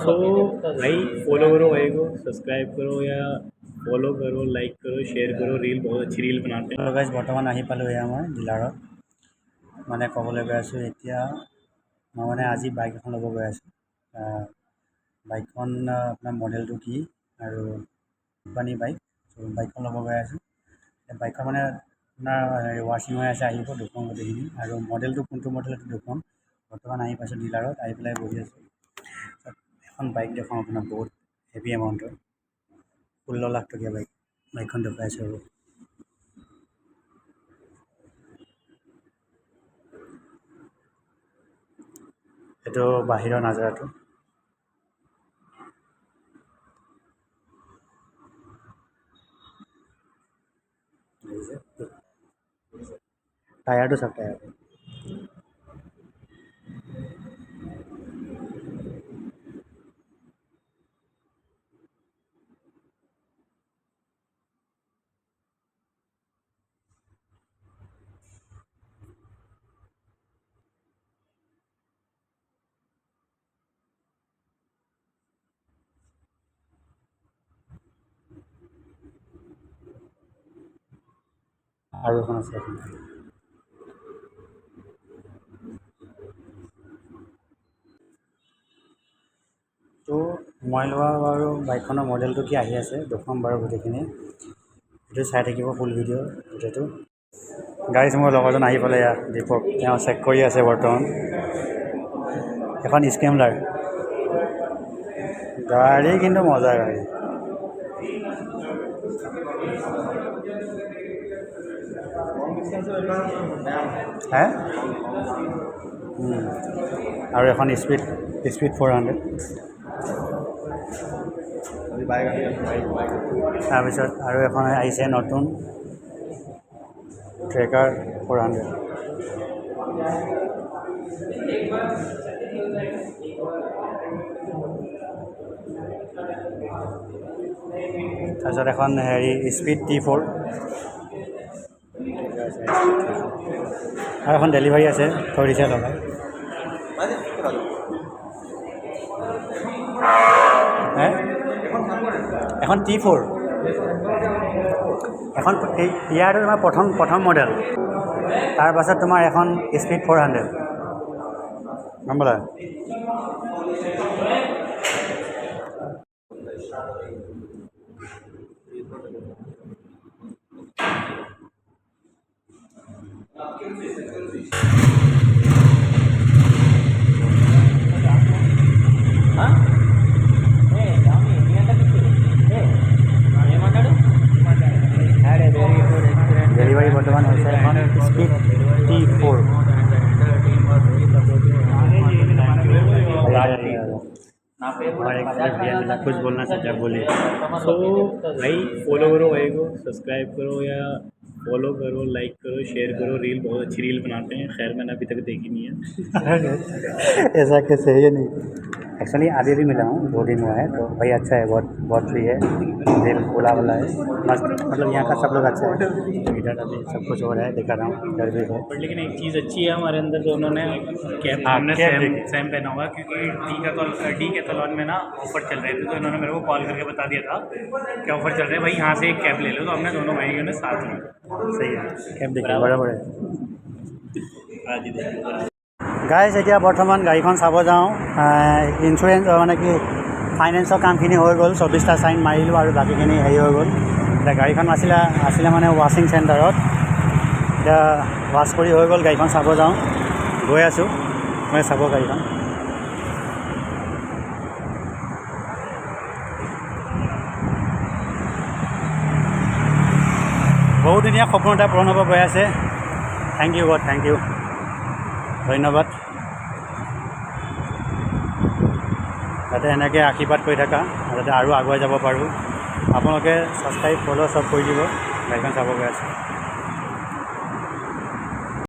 सो भाई फॉलो करो भाई को, सब्सक्राइब करो या फॉलो करो, लाइक करो, शेयर करो। रील बहुत अच्छी रील बनाते हैं। গাইজ বৰ্তমান আহি পালোঁহি আমাৰ ডিলাৰত। মানে ক'বলৈ গৈ আছোঁ এতিয়া মই মানে আজি বাইক এখন ল'ব গৈ আছোঁ। বাইকখন আপোনাৰ মডেলটো কি আৰু কোম্পানী বাইক, বাইকখন ল'ব গৈ আছোঁ। বাইকখন মানে আপোনাৰ ৱাশ্বিং হৈ আছে, আহিব দুখন গোটেইখিনি। আৰু মডেলটো কোনটো মডেল সেইটো দুখন। বৰ্তমান আহি পাইছোঁ ডিলাৰত, আহি পেলাই বহি আছোঁ। এখন বাইক দেখুৱাওঁ আপোনাক, বহুত হেভি এমাউণ্টৰ 16 লাখ টকীয়া বাইকখন দেখুৱাইছোঁ আৰু। এইটো বাহিৰৰ নাজাৰাটো। টায়াৰটো চাওক, টায়াৰটো আৰু এখন আছে এখন। তো মই লোৱা বাৰু বাইকখনৰ মডেলটো কি আহি আছে, দেখুৱাম বাৰু গোটেইখিনি। সেইটো চাই থাকিব ফুল ভিডিঅ' গোটেইটো। গাড়ী মোৰ লগৰজন আহি পালে ইয়াত, দীপক, তেওঁ চেক কৰি আছে বৰ্তমান। এখন স্কেমলাৰ গাড়ী, কিন্তু মজা গাড়ী। হে আৰু এখন স্পীড 400। তাৰপিছত আৰু এখন আহিছে নতুন ট্ৰেকাৰ 400। তাৰপিছত এখন হেৰি স্পীড T4 আৰু এখন ডেলিভাৰী আছে, থৈ দিছে লগাই। এখন T4, এখন ইয়াৰটো তোমাৰ প্ৰথম মডেল। তাৰপাছত তোমাৰ এখন স্পীড 400, গম পালা? ডেলিভাৰী বৰ্তমান হৈছে এখন স্পীড T4। कुछ बोलना चाहते हैं, बोलिए। सो भाई फॉलो करो भाई को, सब्सक्राइब करो या फॉलो करो, लाइक करो, शेयर करो। रील बहुत अच्छी रील बनाते हैं। खैर मैंने अभी तक देखी नहीं है। ऐसा कैसे है? ये नहीं, एक्चुअली आगे भी मिला हूँ, 2 दिन हुआ है। तो भाई अच्छा है, बहुत फ्री है, दिल खुला वाला है, मस्त। मतलब यहाँ का सब लोग अच्छा है। इधर अभी सब कुछ हो रहा है, दिखा रहा हूँ, इधर भी है। बट लेकिन एक चीज़ अच्छी है हमारे अंदर, जो उन्होंने कैप, हमने सेम पहना हुआ, क्योंकि डी कैथलॉन में ना ऑफर चल रहे थे। तो इन्होंने मेरे को कॉल करके बता दिया था कि ऑफर चल रहे हैं भाई, यहाँ से एक कैप ले लो। तो हमने दोनों भाइयों ने साथ ली। सही है, कैप देखिए, बराबर है। आज ही देखिए গাইজ এতিয়া বৰ্তমান গাড়ীখন চাব যাওঁ। ইঞ্চুৰেঞ্চ মানে কি ফাইনেন্সৰ কামখিনি হৈ গ'ল, 24টা চাইন মাৰিলোঁ আৰু বাকীখিনি হেৰি হৈ গ'ল। এতিয়া গাড়ীখন আছিলে মানে ৱাশ্বিং চেণ্টাৰত, এতিয়া ৱাছ কৰি হৈ গ'ল। গাড়ীখন চাব যাওঁ, গৈ আছোঁ মই চাব গাড়ীখন। বহুত ধুনীয়া সপোন এটা পূৰণ হ'ব গৈ আছে। Thank you God, thank you, ধন্যবাদ। যাতে এনেকৈ আশীৰ্বাদ কৰি থাকা, যাতে আৰু আগুৱাই যাব পাৰোঁ। আপোনালোকে ছাবস্ক্ৰাইব, ফ'ল' চব কৰি দিব। গাড়ীখন চাব গৈ আছে।